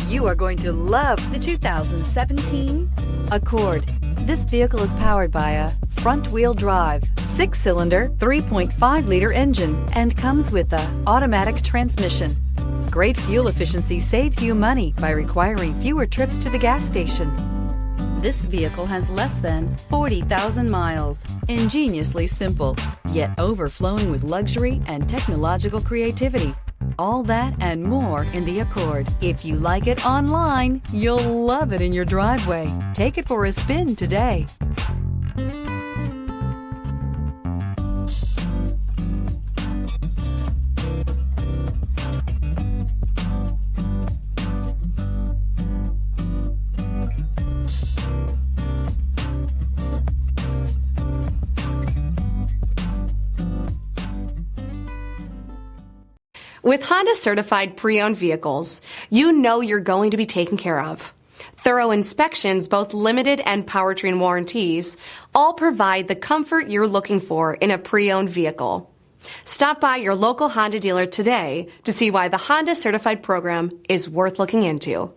You are going to love the 2017 Accord. This vehicle is powered by a front-wheel drive, 6-cylinder, 3.5-liter engine and comes with an automatic transmission. Great fuel efficiency saves you money by requiring fewer trips to the gas station. This vehicle has less than 40,000 miles. Ingeniously simple, yet overflowing with luxury and technological creativity. All that and more in the Accord. If you like it online, you'll love it in your driveway. Take it for a spin today. With Honda certified pre-owned vehicles, you know you're going to be taken care of. Thorough inspections, both limited and powertrain warranties, all provide the comfort you're looking for in a pre-owned vehicle. Stop by your local Honda dealer today to see why the Honda certified program is worth looking into.